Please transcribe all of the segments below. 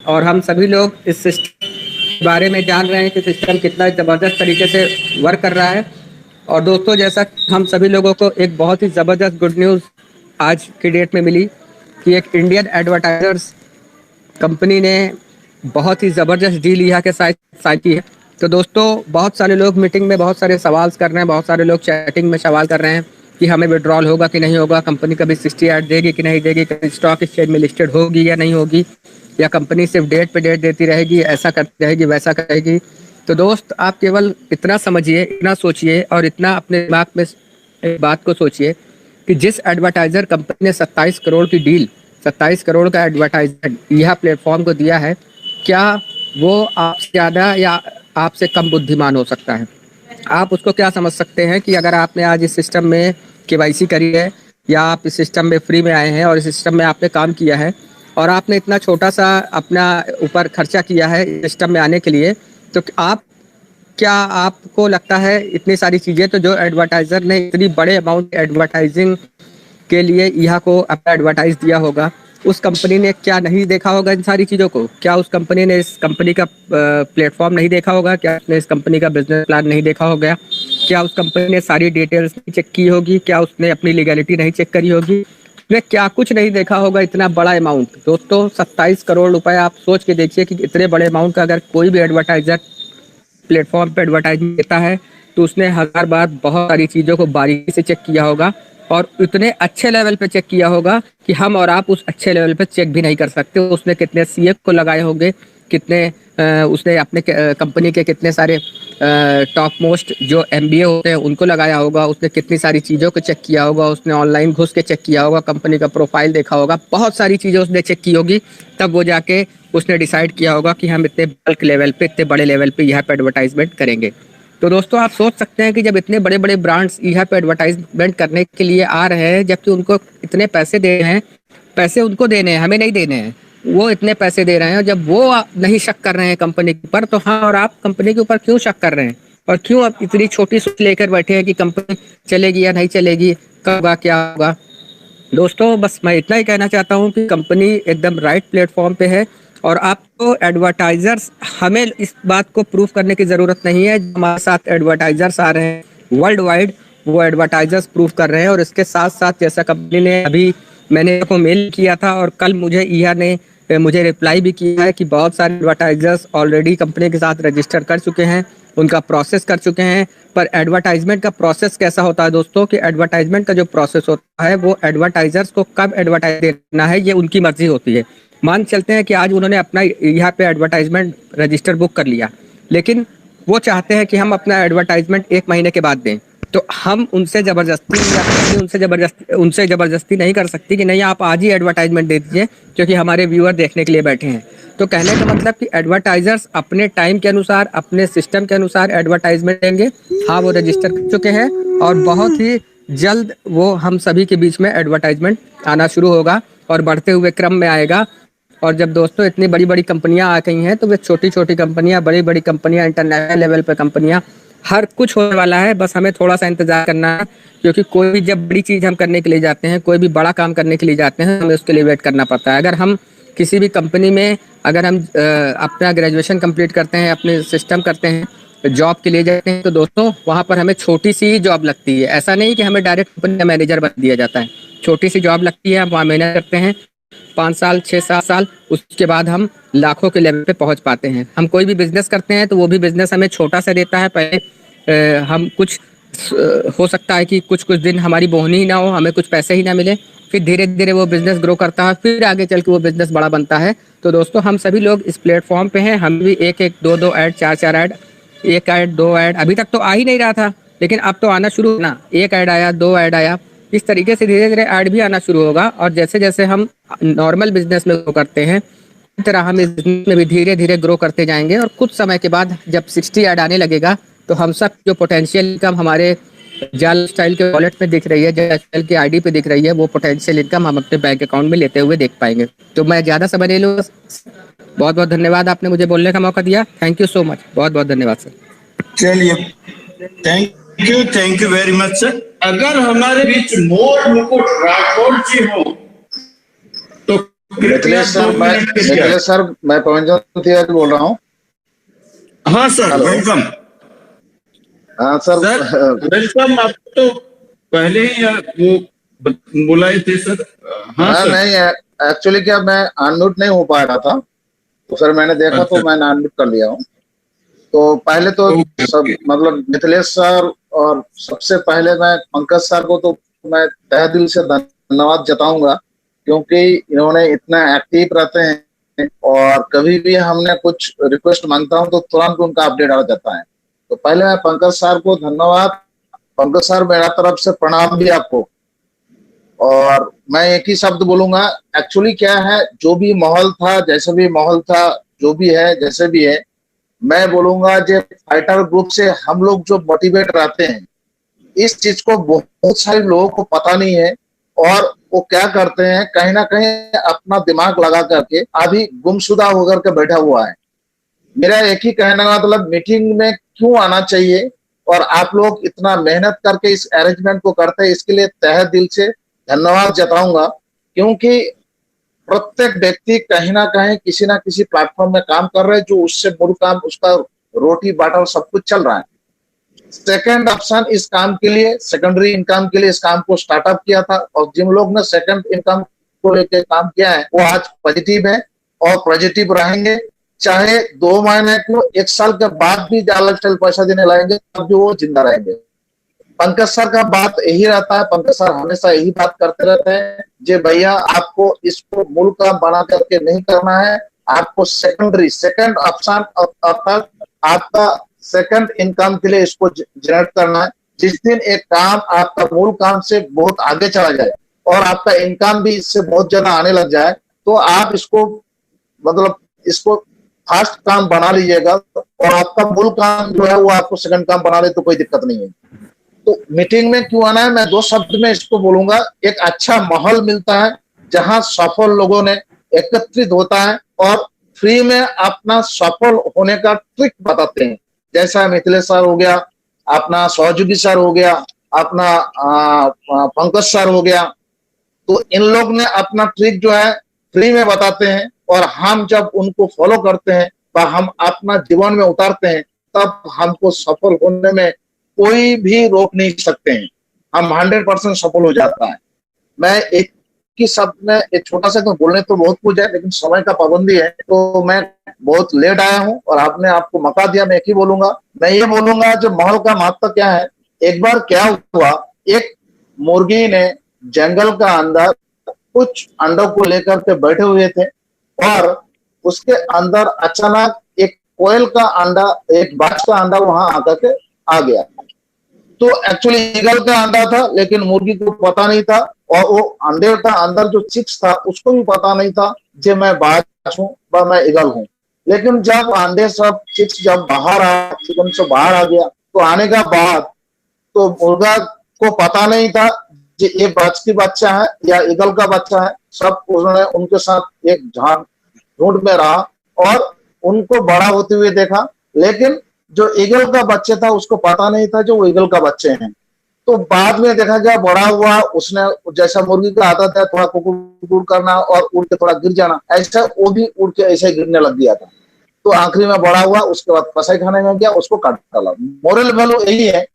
और हम सभी लोग इस सिस्टम के बारे में जान रहे हैं कि सिस्टम कितना ज़बरदस्त तरीके से वर्क कर रहा है। और दोस्तों, जैसा हम सभी लोगों को एक बहुत ही ज़बरदस्त गुड न्यूज़ आज की डेट में मिली कि एक इंडियन एडवर्टाइजर्स कंपनी ने बहुत ही ज़बरदस्त डील यहाँ के साथ साइन की है। तो दोस्तों, बहुत सारे लोग मीटिंग में बहुत सारे सवाल कर रहे हैं, बहुत सारे लोग चैटिंग में सवाल कर रहे हैं कि हमें विड्रॉल होगा कि नहीं होगा, कंपनी कभी 60 ऐड देगी कि नहीं देगी, कभी स्टॉक एक्सचेंज में लिस्टेड होगी या नहीं होगी, या कंपनी सिर्फ डेट पे डेट देती रहेगी, ऐसा करती रहेगी, वैसा करेगी। तो दोस्त, आप केवल इतना समझिए, इतना सोचिए और इतना अपने दिमाग में एक बात को सोचिए कि जिस एडवर्टाइजर कंपनी ने 27 करोड़ की डील, 27 करोड़ का एडवर्टाइजमेंट यह प्लेटफॉर्म को दिया है, क्या वो आपसे ज़्यादा या आपसे कम बुद्धिमान हो सकता है? आप उसको क्या समझ सकते हैं कि अगर आपने आज इस सिस्टम में केवाईसी करी है, या आप इस सिस्टम में फ्री में आए हैं और इस सिस्टम में आपने काम किया है और आपने इतना छोटा सा अपना ऊपर खर्चा किया है इस सिस्टम में आने के लिए, तो आप क्या आपको लगता है इतनी सारी चीज़ें तो जो एडवर्टाइज़र ने इतनी बड़े अमाउंट एडवर्टाइजिंग के लिए यहाँ को अपना एडवर्टाइज दिया होगा, उस कंपनी ने क्या नहीं देखा होगा इन सारी चीज़ों को? क्या उस कंपनी ने इस कंपनी का प्लेटफॉर्म नहीं देखा होगा? क्या उसने इस कंपनी का बिजनेस प्लान नहीं देखा होगा? क्या उस कंपनी ने सारी डिटेल्स नहीं चेक की होगी? क्या उसने अपनी लीगैलिटी नहीं चेक करी होगी? उसने क्या कुछ नहीं देखा होगा? इतना बड़ा अमाउंट दोस्तों, 27 करोड़ रुपए, आप सोच के देखिए कि इतने बड़े अमाउंट का अगर कोई भी एडवर्टाइजर प्लेटफॉर्म पे एडवर्टाइजमेंट देता है तो उसने 1000 बार बहुत सारी चीज़ों को बारीकी से चेक किया होगा और इतने अच्छे लेवल पे चेक किया होगा कि हम और आप उस अच्छे लेवल पे चेक भी नहीं कर सकते। उसने कितने सीए को लगाए होंगे, कितने उसने अपने कंपनी के कितने सारे टॉप मोस्ट जो एमबीए होते हैं उनको लगाया होगा, उसने कितनी सारी चीज़ों को चेक किया होगा, उसने ऑनलाइन घुस के चेक किया होगा, कंपनी का प्रोफाइल देखा होगा, बहुत सारी चीज़ें उसने चेक की होगी, तब वो जाके उसने डिसाइड किया होगा कि हम इतने बल्क लेवल पे, इतने बड़े लेवल पे यहाँ पे एडवर्टाइजमेंट करेंगे। तो दोस्तों, आप सोच सकते हैं कि जब इतने बड़े बड़े ब्रांड्स यहाँ पे एडवर्टाइजमेंट करने के लिए आ रहे हैं, जबकि उनको इतने पैसे दे रहे हैं, पैसे उनको देने हैं, हमें नहीं देने हैं, वो इतने पैसे दे रहे हैं, और जब वो नहीं शक कर रहे हैं कंपनी के ऊपर, तो हम और आप कंपनी के ऊपर क्यों शक कर रहे हैं? और क्यों अब इतनी छोटी सोच लेकर बैठे हैं कि कंपनी चलेगी या नहीं चलेगी, कब होगा, क्या होगा? दोस्तों, बस मैं इतना ही कहना चाहता हूँ कि कंपनी एकदम राइट प्लेटफॉर्म पे है और आपको एडवर्टाइजर्स, हमें इस बात को प्रूव करने की ज़रूरत नहीं है। हमारे साथ एडवर्टाइजर्स आ रहे हैं वर्ल्ड वाइड, वो एडवर्टाइजर्स प्रूव कर रहे हैं। और इसके साथ साथ जैसा कंपनी ने अभी, मैंने को मेल किया था और कल मुझे ईहा ने मुझे रिप्लाई भी किया है कि बहुत सारे एडवर्टाइजर्स ऑलरेडी कंपनी के साथ रजिस्टर कर चुके हैं, उनका प्रोसेस कर चुके हैं। पर एडवर्टाइजमेंट का प्रोसेस कैसा होता है दोस्तों, कि एडवर्टाइजमेंट का जो प्रोसेस होता है वो एडवर्टाइजर्स को कब एडवर्टाइज देना है ये उनकी मर्जी होती है। मान चलते हैं कि आज उन्होंने अपना यहाँ पे एडवर्टाइजमेंट रजिस्टर बुक कर लिया, लेकिन वो चाहते हैं कि हम अपना एडवर्टाइजमेंट 1 महीने के बाद दें, तो हम उनसे ज़बरदस्ती या कंपनी उनसे ज़बरदस्ती नहीं कर सकती कि नहीं आप आज ही एडवर्टाइजमेंट दे दीजिए, क्योंकि हमारे व्यूअर देखने के लिए बैठे हैं। तो कहने का मतलब कि एडवर्टाइजर्स अपने टाइम के अनुसार, अपने सिस्टम के अनुसार एडवर्टाइजमेंट देंगे। हाँ, वो रजिस्टर कर चुके हैं और बहुत ही जल्द वो हम सभी के बीच में एडवर्टाइजमेंट आना शुरू होगा और बढ़ते हुए क्रम में आएगा। और जब दोस्तों इतनी बड़ी बड़ी कंपनियां आ गई हैं, तो वे छोटी छोटी कंपनियां, बड़ी बड़ी कंपनियां, इंटरनेशनल लेवल पे कंपनियां, हर कुछ होने वाला है। बस हमें थोड़ा सा इंतजार करना है, क्योंकि कोई भी जब बड़ी चीज़ हम करने के लिए जाते हैं, कोई भी बड़ा काम करने के लिए जाते हैं, हमें उसके लिए वेट करना पड़ता है। अगर हम किसी भी कंपनी में, अगर हम अपना ग्रेजुएशन कंप्लीट करते हैं, अपने सिस्टम करते हैं, जॉब के लिए जाते हैं, तो दोस्तों वहाँ पर हमें छोटी सी जॉब लगती है। ऐसा नहीं कि हमें डायरेक्ट कंपनी का मैनेजर बना दिया जाता है, छोटी सी जॉब लगती है, हम वहाँ मेहनत करते हैं 5 साल, 6-7 साल, उसके बाद हम लाखों के लेवल पे पहुंच पाते हैं। हम कोई भी बिजनेस करते हैं तो वो भी बिजनेस हमें छोटा सा देता है। पहले हम कुछ हो सकता है कि कुछ कुछ दिन हमारी बोहनी ही ना हो, हमें कुछ पैसे ही ना मिले, फिर धीरे धीरे वो बिजनेस ग्रो करता है, फिर आगे चल के वो बिजनेस बड़ा बनता है। तो दोस्तों, हम सभी लोग इस प्लेटफॉर्म पे हैं, हम भी एक एक, दो दो ऐड, चार चार ऐड, एक ऐड, दो ऐड, अभी तक तो आ ही नहीं रहा था, लेकिन अब तो आना शुरू ना, एक ऐड आया, दो ऐड आया, इस तरीके से धीरे धीरे ऐड भी आना शुरू होगा। और जैसे जैसे हम नॉर्मल बिजनेस में ग्रो करते हैं, इस तरह हम इस बिजनेस में भी धीरे धीरे ग्रो करते जाएंगे। और कुछ समय के बाद जब 60 ऐड आने लगेगा, तो हम सब जो पोटेंशियल इनकम हमारे जाल स्टाइल के वॉलेट में दिख रही है, जाल स्टाइल के आईडी पे दिख रही है, वो पोटेंशियल इनकम हम अपने बैंक अकाउंट में लेते हुए देख पाएंगे। तो मैं ज़्यादा समय नहीं लूँगा। बहुत बहुत धन्यवाद, आपने मुझे बोलने का मौका दिया। थैंक यू सो मच, बहुत बहुत धन्यवाद सर। चलिए, thank you very much sir. अगर हमारे बीच मोर मुकुट राठौर जी हो तो कृपया 2 मिनट के लिए। मिथिलेश सर, मैं पवनचंद तिवारी बोल रहा हूँ। हाँ सर, वेलकम। हाँ सर, वेलकम। आप तो पहले ही वो बुलाए थे सर। हाँ सर। नहीं, एक्चुअली क्या मैं अनम्यूट नहीं हो पा रहा था, तो फिर मैंने देखा तो अच्छा। मैंने अनम्यूट कर लिया हूँ। तो पहले तो सब मतलब मिथिलेश सर, और सबसे पहले मैं पंकज सर को तो मैं तहे दिल से धन्यवाद जताऊंगा, क्योंकि इन्होंने इतना एक्टिव रहते हैं और कभी भी हमने कुछ रिक्वेस्ट मांगता हूं तो तुरंत उनका अपडेट आ जाता है। तो पहले मैं पंकज सर को धन्यवाद। पंकज सर, मेरा तरफ से प्रणाम भी आपको। और मैं एक ही शब्द बोलूंगा, एक्चुअली क्या है, जो भी माहौल था, जैसा भी माहौल था, जो भी है, जैसे भी है, मैं बोलूंगा जो फाइटर ग्रुप से हम लोग जो मोटिवेट रहते हैं, इस चीज को बहुत सारे लोगों को पता नहीं है। और वो क्या करते हैं, कहीं ना कहीं अपना दिमाग लगा करके अभी गुमशुदा होकर के बैठा हुआ है। मेरा एक ही कहना का मतलब, मीटिंग में क्यों आना चाहिए, और आप लोग इतना मेहनत करके इस अरेंजमेंट को करते हैं, इसके लिए तहे दिल से धन्यवाद जताऊंगा। क्योंकि प्रत्येक व्यक्ति कहीं ना कहीं किसी ना किसी प्लेटफॉर्म में काम कर रहे हैं, जो उससे मूल काम, उसका रोटी बाटा सब कुछ चल रहा है। सेकंड ऑप्शन इस काम के लिए, सेकेंडरी इनकम के लिए इस काम को स्टार्टअप किया था, और जिन लोग ने सेकंड इनकम को लेकर काम किया है वो आज पॉजिटिव है और पॉजिटिव रहेंगे। चाहे 2 महीने को 1 साल के बाद भी जाल पैसा देने लगेंगे, तब भी वो जिंदा रहेंगे। पंकज सर का बात यही रहता है, पंकज सर हमेशा यही बात करते रहते हैं, जे भैया आपको इसको मूल काम बना करके नहीं करना है, आपको सेकेंडरी, सेकंड ऑप्शन अर्थात आपका सेकंड इनकम के लिए इसको जनरेट करना है। जिस दिन एक काम आपका मूल काम से बहुत आगे चला जाए और आपका इनकम भी इससे बहुत ज्यादा आने लग जाए, तो आप इसको मतलब इसको फास्ट काम बना लीजिएगा, और आपका मूल काम जो है वो आपको सेकंड काम बना ले तो कोई दिक्कत नहीं है। तो मीटिंग में क्यों आना है, मैं 2 शब्द में इसको बोलूंगा। एक अच्छा माहौल मिलता है जहां सफल लोगों ने एकत्रित होता है और फ्री में अपना सफल होने का ट्रिक बताते हैं। जैसा मिथिलेश सर हो गया, अपना सहयोगी सर हो गया, अपना पंकज सर हो गया, तो इन लोग ने अपना ट्रिक जो है फ्री में बताते हैं, और हम जब उनको फॉलो करते हैं तो हम अपना जीवन में उतारते हैं, तब हमको सफल होने में कोई भी रोक नहीं सकते हैं, हम 100% सफल हो जाता है। मैं एक ही शब्द में एक छोटा सा, तो बोलने तो बहुत कुछ है लेकिन समय का पाबंदी है, तो मैं बहुत लेट आया हूं और आपने आपको मौका दिया। मैं एक ही बोलूंगा, मैं ये बोलूंगा जो माहौल का महत्व क्या है। एक बार क्या हुआ, एक मुर्गी ने जंगल का अंदर कुछ अंडों को लेकर के बैठे हुए थे, और उसके अंदर अचानक एक कोयल का अंडा, एक बाज का अंडा वहां आकर के आ गया। तो एक्चुअली ईगल का अंडा था, लेकिन मुर्गी को पता नहीं था, और वो अंडे का अंदर जो चिक्स था उसको भी पता नहीं था कि मैं बाज हूं व मैं ईगल हूं। लेकिन जब अंडे सब चिक्स जब बाहर आया, चिकन से बाहर आ गया, तो आने का बाद तो मुर्गा को पता नहीं था कि ये बाज की बच्चा है या ईगल का बच्चा है। सब उन्होंने उनके साथ एक झुंड में रहा और उनको बड़ा होते हुए देखा, लेकिन जो ईगल का बच्चे था उसको पता नहीं था जो वो ईगल का बच्चे हैं। तो बाद में देखा गया, बड़ा हुआ, उसने जैसा मुर्गी का आदत है थोड़ा कुकुर करना और उड़ के थोड़ा गिर जाना, ऐसा वो भी उड़ के ऐसे गिरने लग गया था। तो आखिरी में बड़ा हुआ, उसके बाद कसाई खाने में गया, उसको काट डाला। मोरल वैल्यू यही है,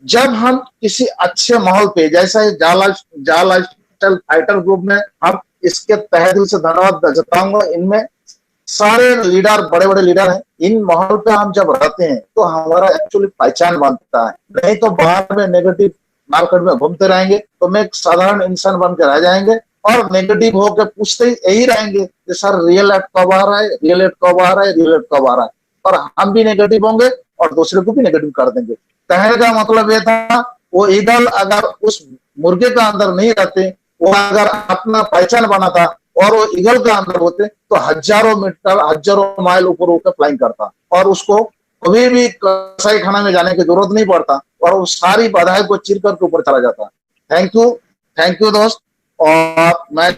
जब हम किसी अच्छे माहौल पे, जैसा जाल फाइटर ग्रुप में, हम इसके तहे दिल से धन्यवाद जताऊंगा। इनमें सारे लीडर बड़े बड़े लीडर हैं। इन माहौल पे हम जब रहते हैं तो हमारा एक्चुअली पहचान बनता है, नहीं तो बाहर में नेगेटिव मार्केट में घूमते रहेंगे तो मैं एक साधारण इंसान बन के रह जाएंगे, और नेगेटिव होकर पूछते यही रहेंगे कि सर रियल एड कब आ रहा है, रियल एड कब आ रहा है, रियल एड कब आ रहा है, और हम भी नेगेटिव होंगे और दूसरे को भी नेगेटिव कर देंगे। कहने का मतलब ये था, वो ईगल अगर उस मुर्गे का अंदर नहीं रहते, वो अगर अपना पहचान बनाता और वो ईगल के अंदर होते, तो हजारों मीटर, हजारों माइल ऊपर होकर फ्लाइंग करता, और उसको कभी भी कसाई खाना में जाने की जरूरत नहीं पड़ता, और वो सारी बाधाएं को चीर करके ऊपर चला जाता। थैंक यू दोस्त। और मैं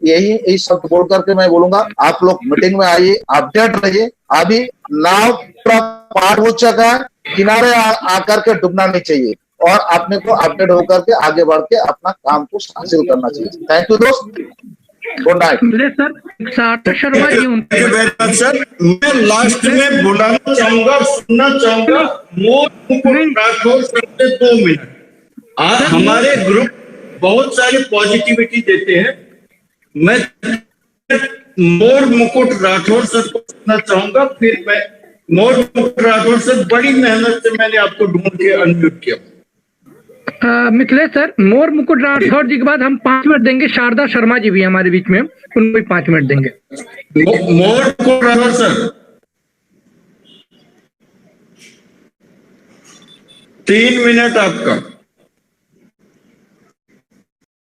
यही शब्द बोल करके मैं बोलूंगा, आप लोग मीटिंग में आइए, अपडेट रहिए। अभी नाव पूरा पार हो चुका है, किनारे आकर के डूबना नहीं चाहिए, और अपने को अपडेट होकर के आगे बढ़ के अपना काम को हासिल करना चाहिए। थैंक यू दोस्त। Good night. मिले सर, शारदा शर्मा जी सर मैं लास्ट में बुलाना चाहूंगा, सुनना चाहूंगा मोर मुकुट राठौर सर से 2 मिनट। आज हमारे ग्रुप बहुत सारी पॉजिटिविटी देते हैं। मैं मोर मुकुट राठौर सर को सुनना चाहूंगा, फिर मैं मोर मुकुट राठौर सर, बड़ी मेहनत से मैंने आपको ढूंढ के अनम्यूट किया। मिथिलेश सर, मोर मुकुट राठौर जी के बाद हम 5 मिनट देंगे, शारदा शर्मा जी भी हमारे बीच में, उनको भी 5 मिनट देंगे। मोर मुकुट राठौर सर 3 मिनट आपका।